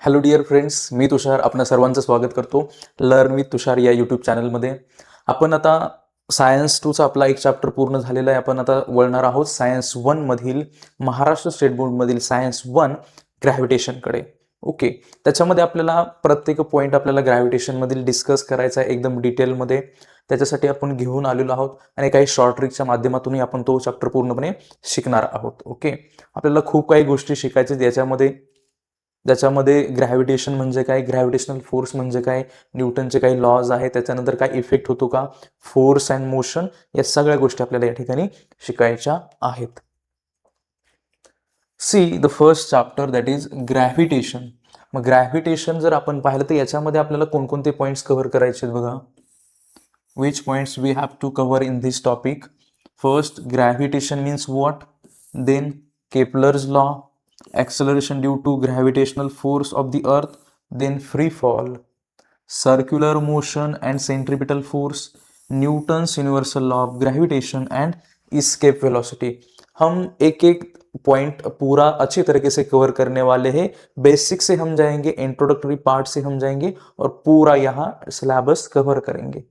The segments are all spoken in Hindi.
हॅलो डिअर फ्रेंड्स, मी तुषार आपणा सर्वांचं स्वागत करतो लर्न विथ तुषार या यूट्यूब चॅनलमध्ये. आपण आता सायन्स टूचा आपला एक चॅप्टर पूर्ण झालेला आहे. आपण आता वळणार आहोत सायन्स वनमधील महाराष्ट्र स्टेट बोर्डमधील सायन्स वन ग्रॅव्हिटेशनकडे. ओके, त्याच्यामध्ये आपल्याला प्रत्येक पॉईंट आपल्याला ग्रॅव्हिटेशनमधील डिस्कस करायचा आहे एकदम डिटेलमध्ये. त्याच्यासाठी आपण घेऊन आलेलो आहोत आणि काही शॉर्ट ट्रिकच्या माध्यमातूनही आपण तो चॅप्टर पूर्णपणे शिकणार आहोत. ओके, आपल्याला खूप काही गोष्टी शिकायच्या ज्याच्यामध्ये ग्रॅव्हिटेशन म्हणजे काय, ग्रॅव्हिटेशनल फोर्स म्हणजे काय, न्यूटनचे काही लॉज आहेत, त्याच्यानंतर काय इफेक्ट होतो का, फोर्स अँड मोशन, या सगळ्या गोष्टी आपल्याला या ठिकाणी शिकायच्या आहेत. See the first chapter that is gravitation. Mug gravitation जर आपण पाहिलं तर याच्यामध्ये आपल्याला कोणकोणते पॉईंट्स कव्हर करायचे आहेत बघा. Which points we have to cover in this topic. First, gravitation means what, then Kepler's law, acceleration due to gravitational force of the earth, then free fall, circular motion and centripetal force, Newton's universal law of gravitation and escape velocity. हम एक एक पॉइंट पूरा अच्छी तरीके से कवर करने वाले हैं. बेसिक से हम जाएंगे, इंट्रोडक्टरी पार्ट से हम जाएंगे और पूरा यहाँ सिलेबस कवर करेंगे.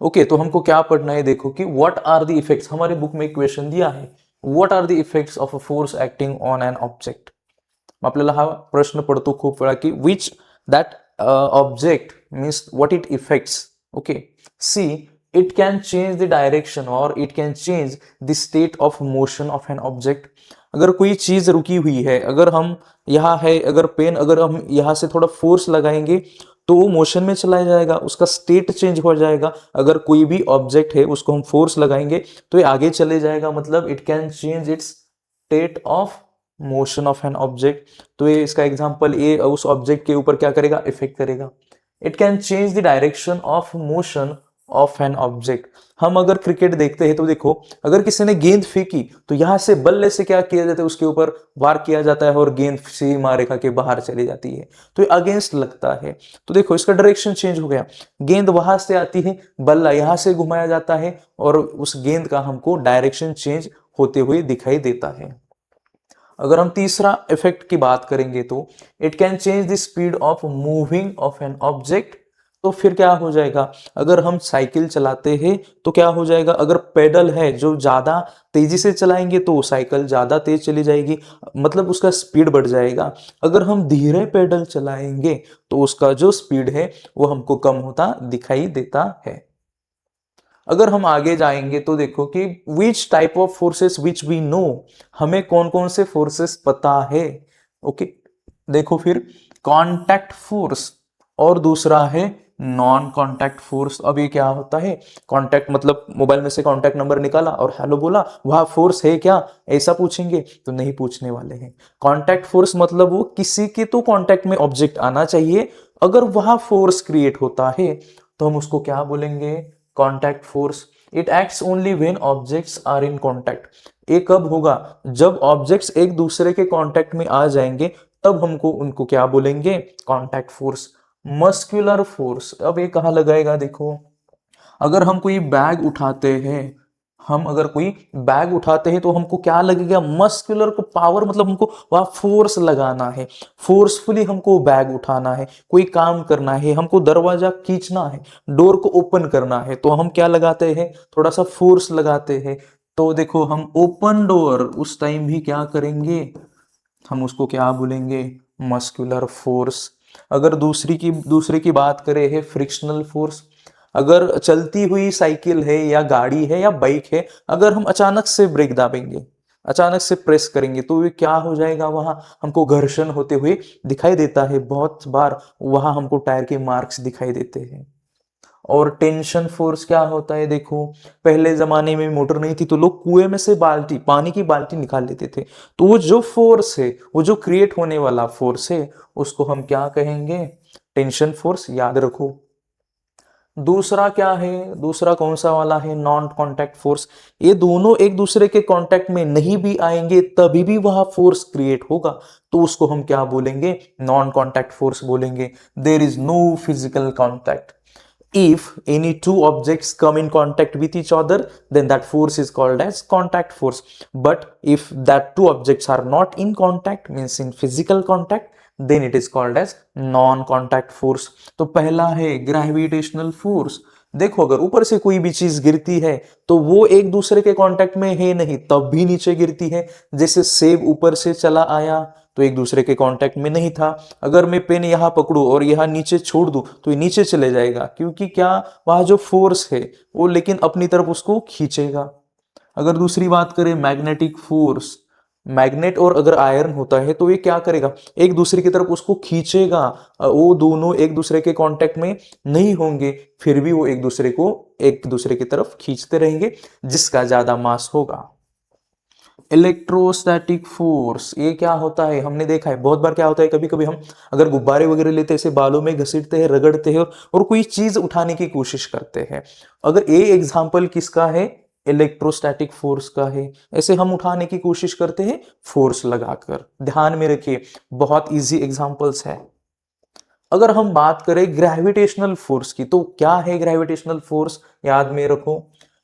ओके, तो हमको क्या पढ़ना है, देखो कि व्हाट आर द इफेक्ट्स. हमारे बुक में एक क्वेश्चन दिया है, what are the effects of a force acting on an object. आपल्याला हा प्रश्न पडतो खूप वेळा की which that object means what it effects. Okay, see it can change the direction और it can change the state of motion of an object. अगर कोई चीज रुकी हुई है, अगर हम यहाँ है, अगर पेन अगर हम यहाँ से थोड़ा फोर्स लगाएंगे तो वो मोशन में चला जाएगा, उसका स्टेट चेंज हो जाएगा. अगर कोई भी ऑब्जेक्ट है उसको हम फोर्स लगाएंगे तो ये आगे चले जाएगा, मतलब it can change it's state of motion of an object. तो ये इसका एग्जांपल, ये उस ऑब्जेक्ट के ऊपर क्या करेगा, इफेक्ट करेगा. It can change the direction of motion of an object. हम अगर क्रिकेट देखते हैं तो देखो, अगर किसी ने गेंद फेंकी तो यहां से बल्ले से क्या किया जाता है, उसके ऊपर वार किया जाता है और गेंद सीमा रेखा के बाहर चली जाती है, तो ये अगेंस्ट लगता है. तो देखो इसका डायरेक्शन चेंज हो गया, गेंद वहां से आती है, बल्ला यहां से घुमाया जाता है और उस गेंद का हमको डायरेक्शन चेंज होते हुए दिखाई देता है. अगर हम तीसरा इफेक्ट की बात करेंगे तो it can change the speed of moving of an object. तो फिर क्या हो जाएगा, अगर हम साइकिल चलाते हैं तो क्या हो जाएगा, अगर पेडल है जो ज्यादा तेजी से चलाएंगे तो साइकिल ज्यादा तेज चली जाएगी, मतलब उसका स्पीड बढ़ जाएगा. अगर हम धीरे पेडल चलाएंगे तो उसका जो स्पीड है वो हमको कम होता दिखाई देता है. अगर हम आगे जाएंगे तो देखो कि which type of forces which we know, हमें कौन कौन से फोर्सेस पता है. ओके, देखो फिर कॉन्टैक्ट फोर्स और दूसरा है नॉन कॉन्टैक्ट फोर्स. अब ये क्या होता है, कॉन्टैक्ट मतलब मोबाइल में से कॉन्टैक्ट नंबर निकाला और हेलो बोला, वह फोर्स है क्या, ऐसा पूछेंगे तो नहीं पूछने वाले हैं. कॉन्टैक्ट फोर्स मतलब वो किसी के तो कॉन्टैक्ट में ऑब्जेक्ट आना चाहिए, अगर वह फोर्स क्रिएट होता है तो हम उसको क्या बोलेंगे, contact force. It acts only when objects are in contact. ये कब होगा, जब ऑब्जेक्ट्स एक दूसरे के कॉन्टैक्ट में आ जाएंगे तब हमको उनको क्या बोलेंगे, कॉन्टैक्ट फोर्स. मस्कुलर फोर्स, अब ये कहाँ लगाएगा, देखो अगर हम कोई बैग उठाते हैं, हम अगर कोई बैग उठाते हैं तो हमको क्या लगेगा, मस्कुलर को पावर, मतलब हमको वह फोर्स लगाना है, फोर्सफुली हमको बैग उठाना है, कोई काम करना है, हमको दरवाजा खींचना है, डोर को ओपन करना है, तो हम क्या लगाते हैं, थोड़ा सा फोर्स लगाते हैं. तो देखो हम ओपन डोर उस टाइम भी क्या करेंगे, हम उसको क्या बोलेंगे, मस्कुलर फोर्स. अगर दूसरे की बात करें है फ्रिक्शनल फोर्स. अगर चलती हुई साइकिल है या गाड़ी है या बाइक है, अगर हम अचानक से ब्रेक दाबेंगे, अचानक से प्रेस करेंगे तो ये क्या हो जाएगा, वहां हमको घर्षण होते हुए दिखाई देता है. बहुत बार वहां हमको टायर के मार्क्स दिखाई देते हैं. और टेंशन फोर्स क्या होता है, देखो पहले जमाने में मोटर नहीं थी तो लोग कुएं में से बाल्टी, पानी की बाल्टी निकाल लेते थे, तो वो जो फोर्स है, वो जो क्रिएट होने वाला फोर्स है, उसको हम क्या कहेंगे, टेंशन फोर्स. याद रखो. दूसरा क्या है, दूसरा कौन सा वाला है, नॉन कॉन्टैक्ट फोर्स. ये दोनों एक दूसरे के कांटेक्ट में नहीं भी आएंगे तभी भी वह फोर्स क्रिएट होगा, तो उसको हम क्या बोलेंगे, नॉन कॉन्टैक्ट फोर्स बोलेंगे. There is no physical contact. If any two objects come in contact with each other, then that force is called as contact force. But if that two objects are not in contact, means in physical contact, then it is called as non contact force. तो पहला है ग्रेविटेशनल फोर्स। देखो अगर ऊपर से कोई भी चीज गिरती है तो वो एक दूसरे के कांटेक्ट में है नहीं, तब भी नीचे गिरती है। जैसे सेब ऊपर से चला आया तो एक दूसरे के कांटेक्ट में नहीं था। अगर मैं पेन यहां पकड़ू और यहां नीचे छोड़ दूं तो ये नीचे चले जाएगा, क्योंकि क्या, वहां जो फोर्स है वो लेकिन अपनी तरफ उसको खींचेगा। अगर दूसरी बात करें मैग्नेटिक फोर्स, मैग्नेट और अगर आयरन होता है तो ये क्या करेगा, एक दूसरे की तरफ उसको खींचेगा। वो दोनों एक दूसरे के कांटेक्ट में नहीं होंगे, फिर भी वो एक दूसरे की तरफ खींचते रहेंगे, जिसका ज्यादा मास होगा। इलेक्ट्रोस्टैटिक फोर्स, ये क्या होता है, हमने देखा है बहुत बार क्या होता है, कभी कभी हम अगर गुब्बारे वगैरह लेते हैं, ऐसे बालों में घसीटते हैं, रगड़ते हैं और कोई चीज उठाने की कोशिश करते हैं। अगर ये एग्जाम्पल किसका है, इलेक्ट्रोस्टैटिक फोर्स का है। ऐसे हम उठाने की कोशिश करते हैं फोर्स लगाकर। ध्यान में रखिए, बहुत इजी एग्जांपल्स है। अगर हम बात करें ग्रेविटेशनल फोर्स की, तो क्या है ग्रेविटेशनल फोर्स, याद में रखो,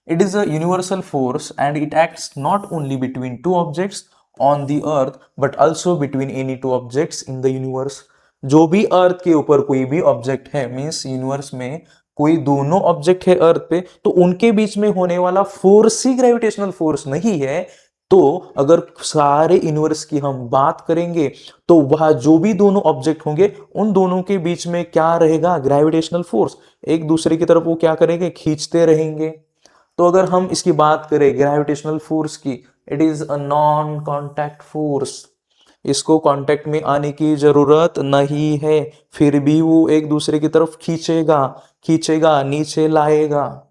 it is a universal force and it acts not only between two objects on the earth but also between any two objects in the universe. जो भी अर्थ के ऊपर कोई भी ऑब्जेक्ट है, मीन्स यूनिवर्स में कोई दोनों ऑब्जेक्ट है अर्थ पे, तो उनके बीच में होने वाला फोर्स ही ग्रेविटेशनल फोर्स नहीं है। तो अगर सारे यूनिवर्स की हम बात करेंगे तो वह जो भी दोनों ऑब्जेक्ट होंगे उन दोनों के बीच में क्या रहेगा, ग्रेविटेशनल फोर्स। एक दूसरे की तरफ वो क्या करेंगे, खींचते रहेंगे। तो अगर हम इसकी बात करें ग्रेविटेशनल फोर्स की, it is a non contact force. इसको कांटेक्ट में आने की जरूरत नहीं है, फिर भी वो एक दूसरे की तरफ खींचेगा, खींचेगा, नीचे लाएगा।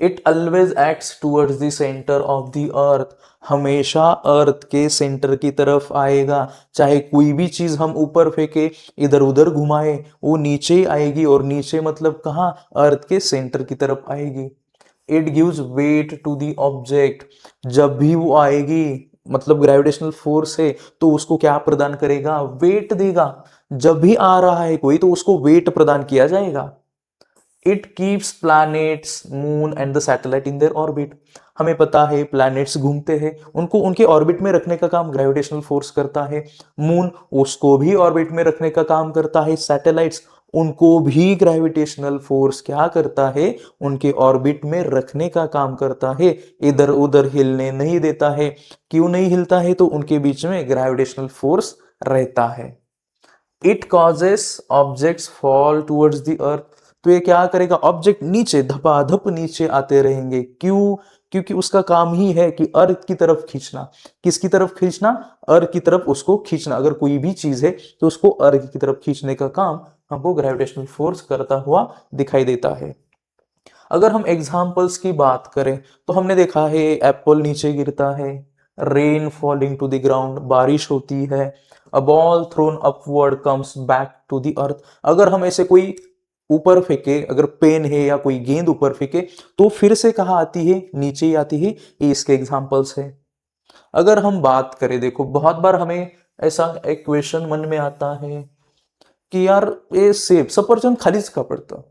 It always acts towards the centre of the अर्थ, हमेशा अर्थ के सेंटर की तरफ आएगा। चाहे कोई भी चीज हम ऊपर फेंके, इधर उधर घुमाए, वो नीचे ही आएगी, और नीचे मतलब कहाँ, अर्थ के सेंटर की तरफ आएगी। It gives weight to the object, जब भी वो आएगी, मतलब ग्रेविटेशनल फोर्स है तो उसको क्या प्रदान करेगा, वेट देगा। जब भी आ रहा है कोई तो उसको वेट प्रदान किया जाएगा। It keeps planets, moon and the satellite in their orbit. हमें पता है प्लैनेट्स घूमते हैं, उनको उनके ऑर्बिट में रखने का काम ग्रेविटेशनल फोर्स करता है। मून, उसको भी ऑर्बिट में रखने का काम करता है। सैटेलाइट्स, उनको भी ग्रेविटेशनल फोर्स क्या करता है, उनके ऑर्बिट में रखने का काम करता है, इधर उधर हिलने नहीं देता है। क्यों नहीं हिलता है, तो उनके बीच में ग्रेविटेशनल फोर्स रहता है। It causes objects fall towards the earth, तो ये क्या करेगा, ऑब्जेक्ट नीचे धपाधप नीचे आते रहेंगे। क्यों, क्योंकि उसका काम ही है कि अर्थ की तरफ खींचना। किसकी तरफ खींचना, अर्थ की तरफ उसको खींचना। अगर कोई भी चीज है तो उसको अर्थ की तरफ खींचने का काम हमको ग्रेविटेशनल फोर्स करता हुआ दिखाई देता है। अगर हम एग्जाम्पल्स की बात करें तो हमने देखा है एप्पल नीचे गिरता है, rain falling to the ground, बारिश होती है, a ball thrown upward comes back to the earth. अगर हम ऐसे कोई ऊपर फेंके, अगर पेन है या कोई गेंद ऊपर फेंके तो फिर से कहाँ आती है, नीचे ही आती है। ये इसके एग्जाम्पल्स है। अगर हम बात करें, देखो बहुत बार हमें ऐसा एक क्वेश्चन मन में आता है की यार हे सेफ, सफरचंद खालीच का पडतं,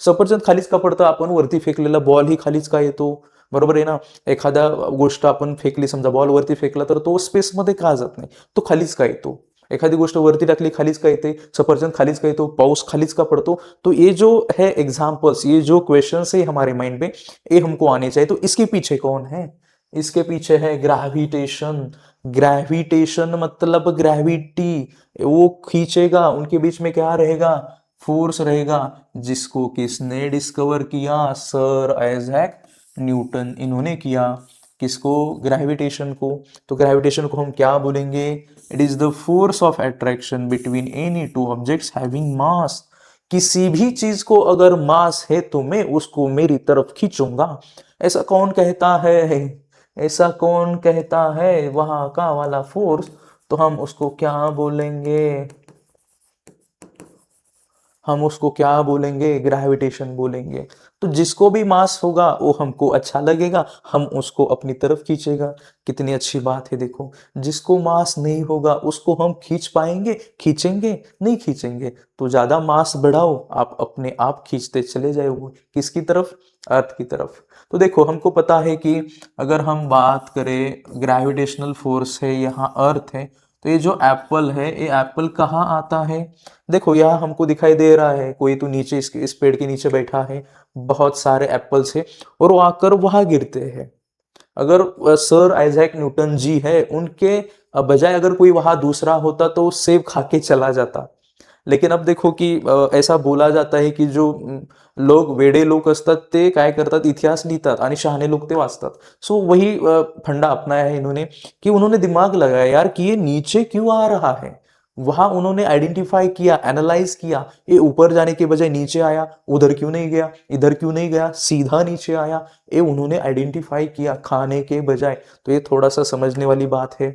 सफरचंद खालीच का पडतं, आपण वरती फेकलेला बॉल ही खालीच का येतो, बरोबर आहे ना। एखाद्या गोष्ट आपण फेकली, समजा बॉल वरती फेकला तर तो स्पेस मध्ये का जात नाही, तो खालीच का येतो। एखादी गोष्ट वरती टाकली खालीच का येते, सफरचंद खालीच का येतो, पाऊस खालीच का पड़तो। तो ये जो है एग्जाम्पल्स, ये जो क्वेश्चन है हमारे माइंड में, ये हमको आने चाहिए। तो इसके पीछे कौन है, इसके पीछे है ग्रेविटेशन। ग्रेविटेशन मतलब ग्रेविटी, वो खींचेगा, उनके बीच में क्या रहेगा, फोर्स रहेगा, जिसको किसने डिस्कवर किया, सर आइजैक न्यूटन, इन्होंने किया। किसको, ग्रेविटेशन को। तो ग्रेविटेशन को हम क्या बोलेंगे, it is the force of attraction between any two objects having mass. किसी भी चीज को अगर मास है तो मैं उसको मेरी तरफ खींचूंगा। ऐसा कौन कहता है, ऐसा कौन कहता है, वहां का वाला फोर्स, तो हम उसको क्या बोलेंगे, हम उसको क्या बोलेंगे, ग्रेविटेशन बोलेंगे। तो जिसको भी मास होगा वो हमको अच्छा लगेगा, हम उसको अपनी तरफ खींचेगा। कितनी अच्छी बात है, देखो जिसको मास नहीं होगा उसको हम खींच पाएंगे, खींचेंगे नहीं, खींचेंगे। तो ज्यादा मास बढ़ाओ, आप अपने आप खींचते चले जाओगे, किसकी तरफ, अर्थ की तरफ। तो देखो हमको पता है कि अगर हम बात करें ग्रेविटेशनल फोर्स है, यहाँ अर्थ है, तो ये जो एप्पल है, ये एप्पल कहाँ आता है? देखो यहाँ हमको दिखाई दे रहा है कोई तो नीचे इस पेड़ के नीचे बैठा है, बहुत सारे एप्पल्स है और वो आकर वहां गिरते हैं। अगर सर आइजैक न्यूटन जी है, उनके बजाय अगर कोई वहां दूसरा होता तो सेब खा के चला जाता। लेकिन अब देखो कि ऐसा बोला जाता आहे की जो लोक वेडे लोक असतात ते काय करतात, इतिहास लिहितात आणि शहाणे लोक ते वाचतात। सो वही फंडा अपनाया है इन्होंने कि उन्होंने दिमाग लगाया यार कि ये नीचे क्यों आ रहा है। वहां उन्होंने आइडेंटिफाई किया, एनालाइज किया, ये ऊपर जाने के बजाय नीचे आया, उधर क्यों नहीं गया, इधर क्यों नहीं गया, सीधा नीचे आया। ये उन्होंने आइडेंटिफाई किया खाने के बजाय। तो ये थोड़ा सा समझने वाली बात है।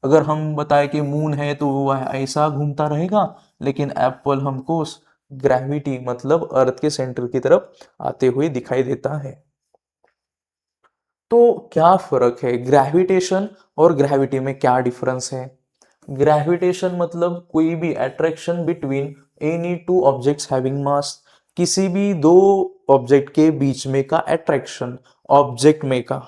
अगर हम बताएं कि मून है तो वो ऐसा घूमता रहेगा, लेकिन एप्पल हमको ग्रेविटी मतलब अर्थ के सेंटर की तरफ आते हुए दिखाई देता है। तो क्या फर्क है ग्रेविटेशन और ग्रेविटी में, क्या डिफरेंस है? ग्रेविटेशन मतलब कोई भी attraction between any two objects having mass, किसी भी दो ऑब्जेक्ट के बीच में का अट्रैक्शन, ऑब्जेक्ट में का,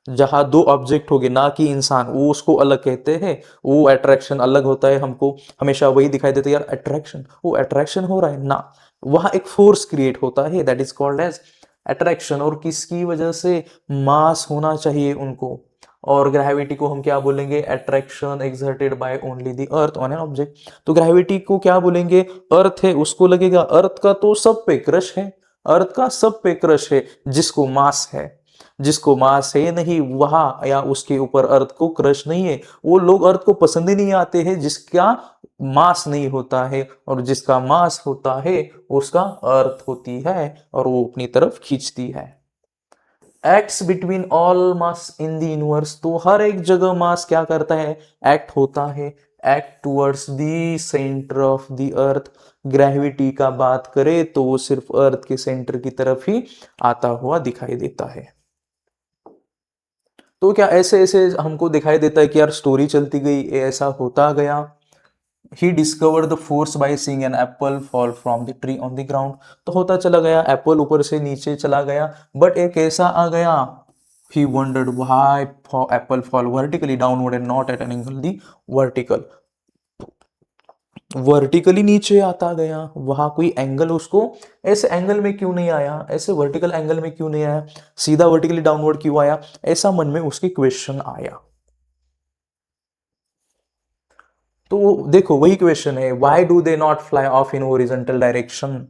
जहां दो ऑब्जेक्ट हो गए ना कि इंसान, वो उसको अलग कहते हैं। वो अट्रैक्शन अलग होता है, हमको हमेशा वही दिखाई देता है यार अट्रैक्शन, वो अट्रैक्शन हो रहा है ना, वहां एक फोर्स क्रिएट होता है that is called as attraction. और किसकी वजह से? मास होना चाहिए उनको। और ग्रेविटी को हम क्या बोलेंगे? Attraction exerted by only the earth on an object. तो ग्रेविटी को क्या बोलेंगे? अर्थ है उसको लगेगा अर्थ का तो सब पे क्रश है, अर्थ का सब पे क्रश है। जिसको मास है, जिसको मास है नहीं वहां या उसके ऊपर अर्थ को क्रश नहीं है। वो लोग अर्थ को पसंद ही नहीं आते हैं जिसका मास नहीं होता है, और जिसका मास होता है उसका अर्थ होती है और वो अपनी तरफ खींचती है। Acts between all mass in the universe, तो हर एक जगह मास क्या करता है? एक्ट होता है, act towards the centre of the earth. Gravity का बात करें तो वो सिर्फ अर्थ के सेंटर की तरफ ही आता हुआ दिखाई देता है। तो क्या ऐसे ऐसे हमको दिखाई देता है कि यार स्टोरी चलती गई, ये ऐसा होता गया। He discovered the force by seeing an apple fall from the tree on the ground, तो होता चला गया, एप्पल ऊपर से नीचे चला गया, बट एक ऐसा आ गया, he wondered why apple fall vertically downward and not at an angle the vertical, vertically नीचे आता गया, वहां कोई एंगल उसको ऐसे एंगल में क्यों नहीं आया, ऐसे वर्टिकल एंगल में क्यों नहीं आया, सीधा वर्टिकली डाउनवर्ड क्यों आया? ऐसा मन में उसके क्वेश्चन आया। तो देखो वही क्वेश्चन है, why do they not fly of in horizontal direction.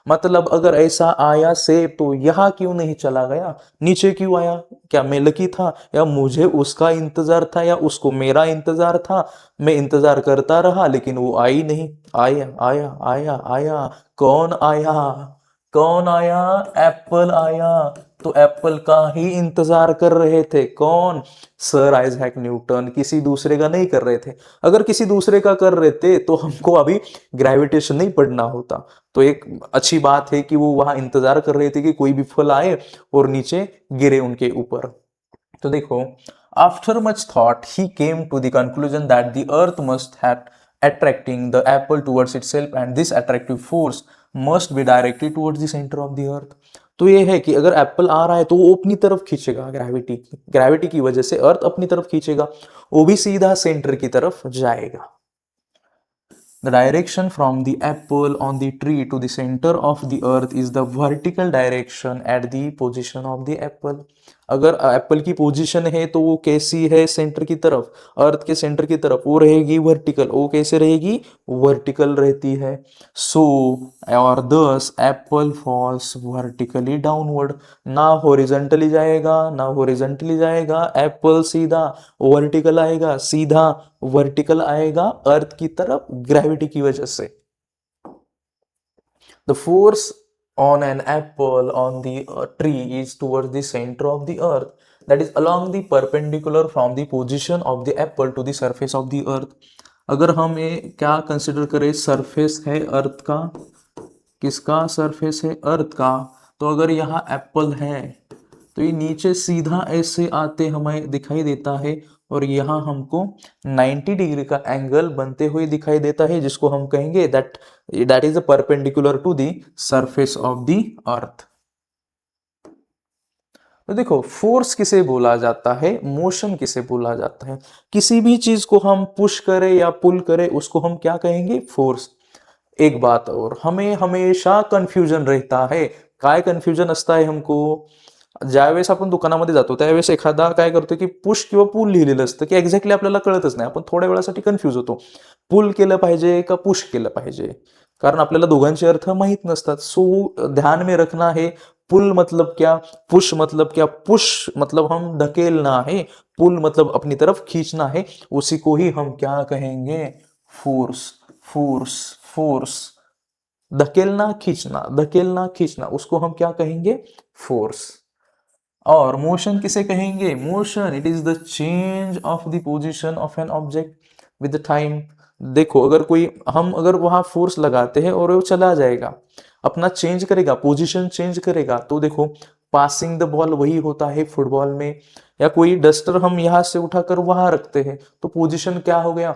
मतलब अगर ऐसा आया से तो यहां क्यों नहीं चला गया, नीचे क्यों आया? क्या मैं लकी था, या मुझे उसका इंतजार था, या उसको मेरा इंतजार था? मैं इंतजार करता रहा लेकिन वो आई नहीं। आया आया आया आया, कौन आया? कौन आया? एप्पल आया। तो एप्पल का ही इंतजार कर रहे थे कौन? सर आइजैक न्यूटन, किसी दूसरे का नहीं कर रहे थे। अगर किसी दूसरे का कर रहे थे तो हमको अभी ग्रेविटेशन नहीं पढ़ना होता। तो एक अच्छी बात है कि वो वहां इंतजार कर रहे थे कि कोई भी फल आए और नीचे गिरे उनके ऊपर। तो देखो, after much thought he came to the conclusion that the earth must have attracting the apple towards itself and this attractive force must be directed towards the center of the earth। तो ये है कि अगर एप्पल आ रहा है तो वो अपनी तरफ खींचेगा, ग्रेविटी की वजह से अर्थ अपनी तरफ खींचेगा, वो भी सीधा सेंटर की तरफ जाएगा। The direction from the apple on the tree to the center of the earth is the vertical direction at the position of the apple। अगर एप्पल की पोजीशन है तो वो कैसी है? सेंटर की तरफ, अर्थ के सेंटर की तरफ वो रहेगी वर्टिकल। वो कैसे रहेगी? वर्टिकल रहती है। सो और दस एप्पल फॉल्स वर्टिकली डाउनवर्ड, ना हॉरिजॉन्टली जाएगा ना हॉरिजॉन्टली जाएगा, एप्पल सीधा वर्टिकल आएगा, सीधा वर्टिकल आएगा अर्थ की तरफ ग्रेविटी की वजह से। The force on an apple on the tree is towards the center of the earth, that is along the perpendicular from the position of the apple to the surface of the earth। अगर हम ये क्या कंसिडर करें, सरफेस है अर्थ का, किसका सरफेस है? अर्थ का। तो अगर यहाँ एप्पल है तो ये नीचे सीधा ऐसे आते हमें दिखाई देता है, और यहाँ हमको 90 डिग्री का एंगल बनते हुए दिखाई देता है, जिसको हम कहेंगे that is perpendicular to the surface of the earth. तो देखो फोर्स किसे बोला जाता है, मोशन किसे बोला जाता है। किसी भी चीज को हम पुश करें या पुल करें उसको हम क्या कहेंगे, फोर्स। एक बात और, हमें हमेशा कन्फ्युजन रहता है, काय कन्फ्युजन असतं आहे हमको, ज्यावेळेस आपण दुकानामध्ये जातो त्यावेळेस एखादा काय करतो की पुश किंवा पुल लिहिलेलं असतं की एक्झॅक्टली आपल्याला कळतच नाही, आपण थोड्या वेळासाठी कन्फ्युज होतो, पुल केलं पाहिजे का पुश केलं पाहिजे, कारण आपल्याला दोघांचे अर्थ माहीत नसतात। सो ध्यान में रखना है, पुल मतलब क्या, पुश मतलब क्या। पुश मतलब हम धकेलना है, पुल मतलब अपनी तरफ खींचना है, उसी को ही हम क्या कहेंगे, फोर्स। फोर्स, फोर्स, धकेलना खींचना, धकेलना खींचना, उसको हम क्या कहेंगे, फोर्स। और मोशन किसे कहेंगे, motion it is the change of the position of an object with time. देखो अगर कोई, हम अगर वहां फोर्स लगाते हैं और वो चला जाएगा, अपना चेंज करेगा, पोजीशन चेंज करेगा, तो देखो पासिंग द बॉल वही होता है फुटबॉल में, या कोई डस्टर हम यहां से उठाकर वहां रखते हैं तो पोजीशन क्या हो गया,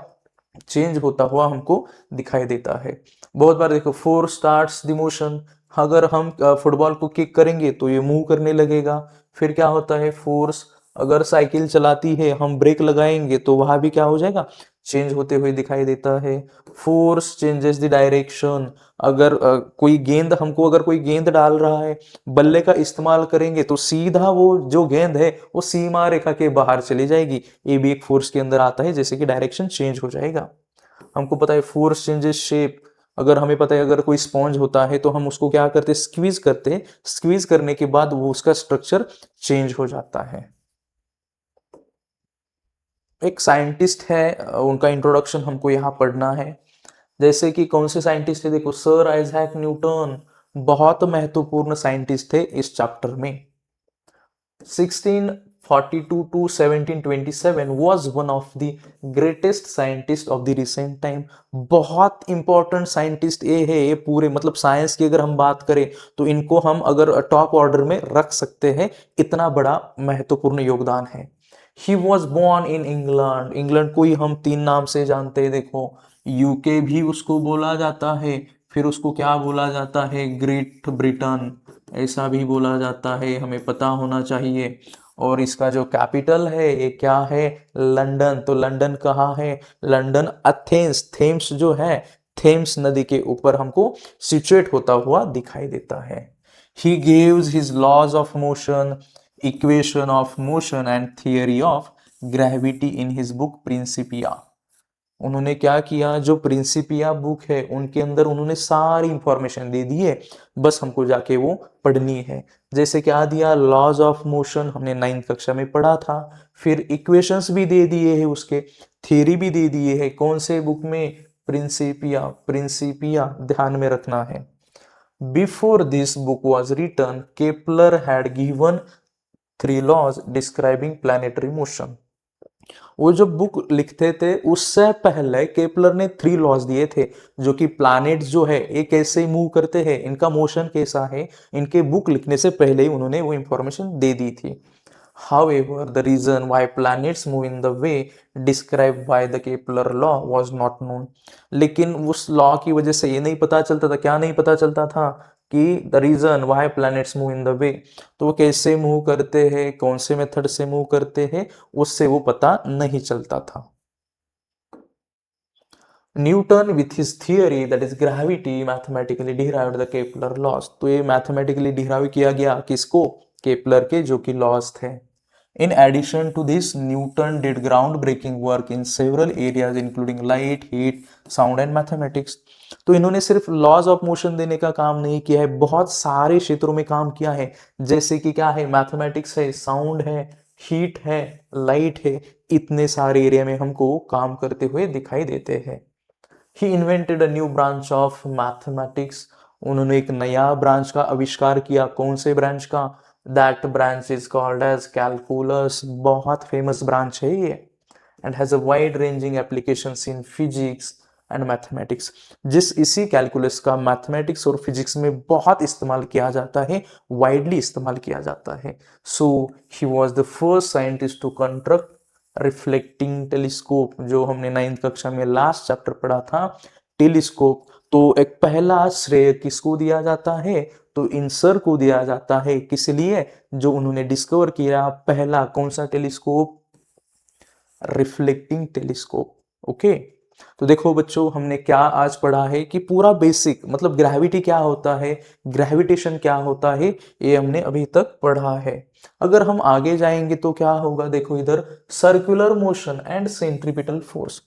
चेंज होता हुआ हमको दिखाई देता है। बहुत बार देखो फोर्स स्टार्ट्स द मोशन, अगर हम फुटबॉल को किक करेंगे तो ये मूव करने लगेगा, फिर क्या होता है, फोर्स। अगर साइकिल चलाती है हम ब्रेक लगाएंगे तो वहां भी क्या हो जाएगा, चेंज होते हुए दिखाई देता है। फोर्स चेंजेस द डायरेक्शन, अगर कोई गेंद, हमको अगर कोई गेंद डाल रहा है, बल्ले का इस्तेमाल करेंगे तो सीधा वो जो गेंद है वो सीमा रेखा के बाहर चली जाएगी, ये भी एक फोर्स के अंदर आता है, जैसे कि डायरेक्शन चेंज हो जाएगा। हमको पता है फोर्स चेंजेस शेप, अगर हमें पता है अगर कोई स्पॉन्ज होता है तो हम उसको क्या करते हैं, स्क्वीज करते हैं, स्क्वीज करने के बाद वो उसका स्ट्रक्चर चेंज हो जाता है। एक साइंटिस्ट है, उनका इंट्रोडक्शन हमको यहाँ पढ़ना है। जैसे कि कौन से साइंटिस्ट है, देखो सर आइजैक न्यूटन, बहुत महत्वपूर्ण साइंटिस्ट थे इस चैप्टर में। 1642 to 1727 was one of the greatest scientist of the recent time। बहुत इंपॉर्टेंट साइंटिस्ट ये है, ये पूरे मतलब साइंस की अगर हम बात करें तो इनको हम अगर टॉप ऑर्डर में रख सकते हैं, इतना बड़ा महत्वपूर्ण योगदान है। He was born in England, England को ही हम तीन नाम से जानते हैं, देखो यूके भी उसको बोला जाता है, फिर उसको क्या बोला जाता है, ग्रेट ब्रिटेन ऐसा भी बोला जाता है, हमें पता होना चाहिए। और इसका जो कैपिटल है ये क्या है, लंदन। तो लंदन कहाँ है, लंदन एथेंस, थेम्स जो है, थेम्स नदी के ऊपर हमको सिचुएट होता हुआ दिखाई देता है। He gives his laws of motion, equation of motion and theory of gravity in his book Principia. उन्होंने क्या किया, जो प्रिंसिपिया बुक है उनके अंदर उन्होंने सारी इंफॉर्मेशन दे दी है, बस हमको जाके वो पढ़नी है। जैसे क्या दिया, लॉज ऑफ मोशन हमने 9th कक्षा में पढ़ा था, फिर इक्वेशंस भी दे दिए हैं उसके, थ्योरी भी दे दिए है, कौन से बुक में, प्रिंसिपिया, प्रिंसिपिया ध्यान में रखना है। Before this book was written Kepler had given 3 laws describing planetary motion. वो जो बुक लिखते थे उससे पहले केपलर ने 3 लॉज दिए थे, जो कि प्लैनेट्स जो है ये कैसे मूव करते हैं, इनका मोशन कैसा है, इनके बुक लिखने से पहले ही उन्होंने वो इंफॉर्मेशन दे दी थी। However, the reason why planets move in the way described by the Kepler law was not known। लेकिन उस लॉ की वजह से ये नहीं पता चलता था, क्या नहीं पता चलता था, कि the reason why planets move in the way, तो वो कैसे मूव करते हैं, कौन से मेथड से मूव करते हैं, उससे वो पता नहीं चलता था। Newton with his theory that is gravity mathematically derived the Kepler laws. तो ये मैथमेटिकली डिराइव किया गया किसको, केपलर के जो कि लॉज थे। In addition to this Newton did ground breaking work in several areas including light, heat, sound and mathematics. तो इन्होंने सिर्फ लॉज ऑफ मोशन देने का काम नहीं किया है, बहुत सारे क्षेत्रों में काम किया है, जैसे कि क्या है, मैथमेटिक्स है, साउंड है, हीट है, लाइट है, इतने सारे एरिया में हमको काम करते हुए दिखाई देते हैं। He invented a new branch of mathematics. उन्होंने एक नया ब्रांच का आविष्कार किया, कौन से ब्रांच का, that branch is called as calculus. बहुत फेमस ब्रांच है ये, and has a wide ranging applications in physics and mathematics. जिस इसी कैलकुलस का मैथमेटिक्स और फिजिक्स में बहुत इस्तेमाल किया जाता है, वाइडली इस्तेमाल किया जाता है। So he was the first scientist to construct reflecting telescope, जो हमने 9th कक्षा में लास्ट चैप्टर पढ़ा था, टेलीस्कोप। तो एक पहला श्रेय किसको दिया जाता है, तो आंसर को दिया जाता है किस लिए, जो उन्होंने डिस्कवर किया पहला कौन सा टेलीस्कोप, रिफ्लेक्टिंग टेलीस्कोप। ओके, तो देखो बच्चों हमने क्या आज पढ़ा है कि पूरा बेसिक मतलब ग्रेविटी क्या होता है, ग्रेविटेशन क्या होता है, ये हमने अभी तक पढ़ा है। अगर हम आगे जाएंगे तो क्या होगा, देखो इधर circular motion and centripetal force.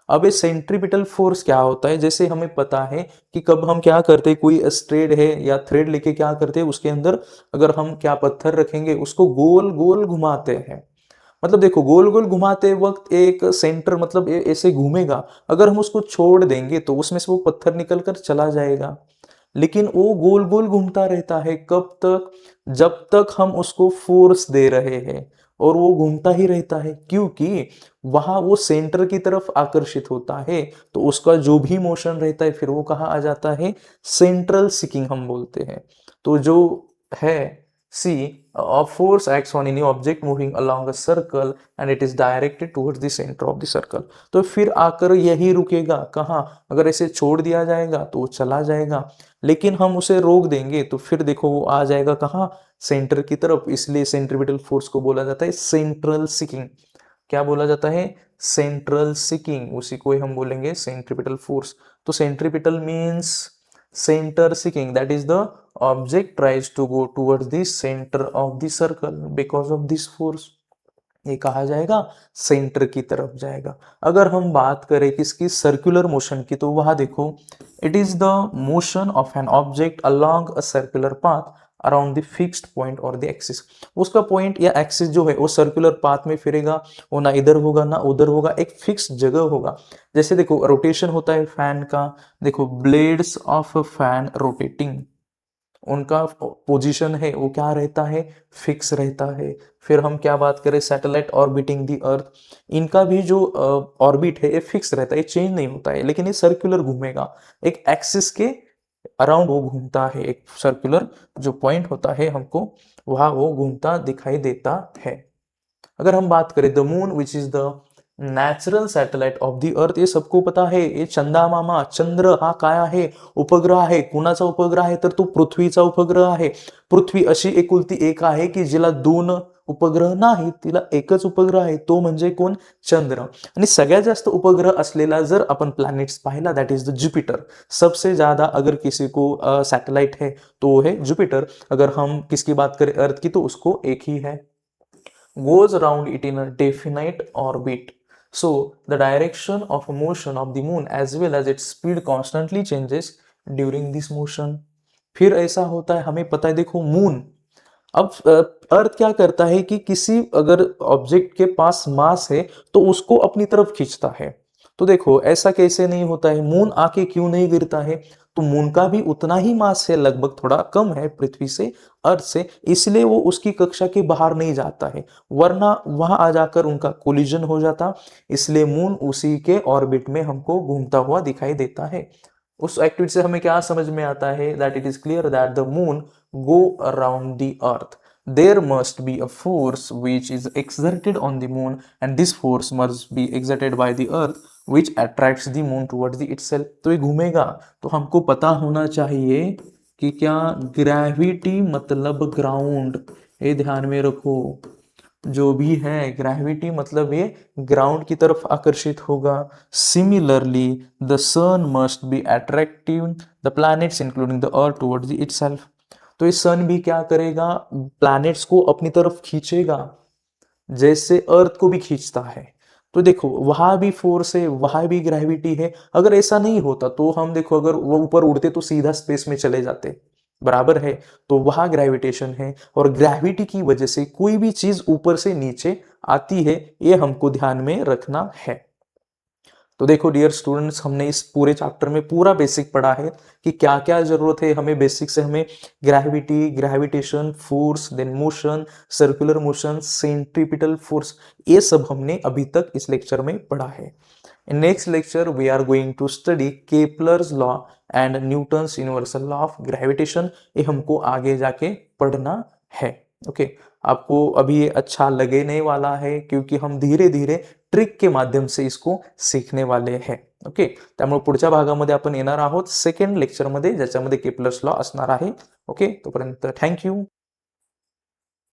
अब ये सेंट्रीपिटल फोर्स क्या होता है, जैसे हमें पता है कि कब हम क्या करते हैं, कोई स्ट्रेड है या थ्रेड लेके क्या करते हैं, उसके अंदर अगर हम क्या पत्थर रखेंगे उसको गोल गोल घुमाते हैं। मतलब देखो गोल गोल घुमाते वक्त एक सेंटर मतलब ऐसे घूमेगा, अगर हम उसको छोड़ देंगे तो उसमें से वो पत्थर निकल कर चला जाएगा। लेकिन वो गोल गोल घूमता रहता है कब तक, जब तक हम उसको फोर्स दे रहे हैं, और वो घूमता ही रहता है क्योंकि वहां वो सेंटर की तरफ आकर्षित होता है। तो उसका जो भी मोशन रहता है फिर वो कहाँ आ जाता है, सेंट्रल सिकिंग हम बोलते हैं। तो जो है सी, a force acts on any object moving along a circle and it is directed towards the center of the circle। तो फिर आकर यही रुकेगा कहाँ, अगर इसे छोड़ दिया जाएगा तो वो चला जाएगा, लेकिन हम उसे रोक देंगे तो फिर देखो वो आ जाएगा कहाँ, सेंटर की तरफ। इसलिए सेंट्रीपिटल फोर्स को बोला जाता है सेंट्रल सिकिंग। क्या बोला जाता है, सेंट्रल सिकिंग, उसी को ही हम बोलेंगे सेंट्रीपिटल फोर्स। तो centripetal means center seeking, that is the object tries to go towards the center of the circle because of this force। ये कहा जाएगा सेंटर की तरफ जाएगा। अगर हम बात करें किसकी, सर्कुलर मोशन की, तो वहां देखो it is the motion of an object along a circular path around the fixed point और द एक्सिस। उसका पॉइंट या एक्सिस जो है वो सर्कुलर पाथ में फिरेगा, वो ना इधर होगा ना उधर होगा, एक फिक्स जगह होगा। जैसे देखो रोटेशन होता है फैन का, देखो ब्लेड्स ऑफ फैन रोटेटिंग, उनका पोजीशन है वो क्या रहता है, फिक्स रहता है। फिर हम क्या बात करें, सैटेलाइट ऑर्बिटिंग दी अर्थ, इनका भी जो ऑर्बिट है ये फिक्स रहता है, ये चेंज नहीं होता है, लेकिन ये सर्कुलर घूमेगा, एक एक्सिस के अराउंड वो घूमता है, एक सर्कुलर जो पॉइंट होता है हमको वहां वो घूमता दिखाई देता है। अगर हम बात करें the moon which is the natural satellite of the अर्थ, ये सबको पता है, ये चंदा मामा, चंद्र हा काय आहे, उपग्रह आहे। कुणाचा उपग्रह आहे तर तो पृथ्वीचा उपग्रह आहे। पृथ्वी अशी एकुलती एक आहे की जिला दोन उपग्रह नाही, तिला एकच उपग्रह आहे, तो म्हणजे कोण, चंद्र। आणि सगळ्यात जास्त उपग्रह असलेला जर आपण प्लॅनेट्स पाहिला दॅट इज द जुपिटर। सबसे ज्यादा अगर किसी को सैटेलाइट है तो वो है जुपिटर। अगर हम किसकी बात करें अर्थ की, तो उसको एक ही है, goes around it in a definite orbit। So the direction of motion of the moon as well as its speed constantly changes during this motion। फिर ऐसा होता है, हमें पता है देखो मून, अब अर्थ क्या करता है कि किसी अगर ऑब्जेक्ट के पास मास है तो उसको अपनी तरफ खींचता है। तो देखो ऐसा कैसे नहीं होता है, मून आके क्यों नहीं गिरता है, तो मून का भी उतना ही मास है, लगभग थोड़ा कम है पृथ्वी से, अर्थ से, इसलिए वो उसकी कक्षा के बाहर नहीं जाता है, वरना वहां आ जाकर उनका कोलिजन हो जाता। इसलिए मून उसी के ऑर्बिट में हमको घूमता हुआ दिखाई देता है। उस एक्टिविटी से हमें क्या समझ में आता है, that it is clear that the moon go around the earth, there must be a force which is exerted on the moon and this force must be exerted by the earth which attracts the moon towards the itself। तो ये घूमेगा, तो हमको पता होना चाहिए कि क्या, ग्रेविटी मतलब ग्राउंड, ये ध्यान में रखो, जो भी है ग्रेविटी मतलब ये ग्राउंड की तरफ आकर्षित होगा। Similarly the sun must be attractive the planets including the earth towards itself. तो ये सन भी क्या करेगा, प्लैनेट्स को अपनी तरफ खींचेगा, जैसे अर्थ को भी खींचता है। तो देखो वहां भी फोर्स है, वहां भी ग्रेविटी है। अगर ऐसा नहीं होता तो हम देखो अगर वो ऊपर उड़ते तो सीधा स्पेस में चले जाते, बराबर है। तो वहां ग्रेविटेशन है, और ग्रेविटी की वजह से कोई भी चीज ऊपर से नीचे आती है, ये हमको ध्यान में रखना है। तो देखो डियर स्टूडेंट्स, हमने इस पूरे चैप्टर में पूरा बेसिक पढ़ा है कि क्या क्या जरूरत है हमें बेसिक से, हमें gravity, gravitation, force, then motion, circular motion, centripetal force, ये सब हमने अभी तक इस लेक्चर में पढ़ा है। In next lecture we are going to study Kepler's law and Newton's universal law of gravitation. ये हमको आगे जाके पढ़ना है। ओके, आपको अभी ये अच्छा लगने वाला है क्योंकि हम धीरे धीरे ट्रिक के माध्यम से इसको सीखने वाले हैं। ओके, त्यामुळे पुढच्या भागामध्ये आपण येणार आहोत सेकंड लेक्चरमध्ये, ज्याच्यामध्ये केपलर्स लॉ असणार आहे। ओके, तोपर्यंत थँक्यू.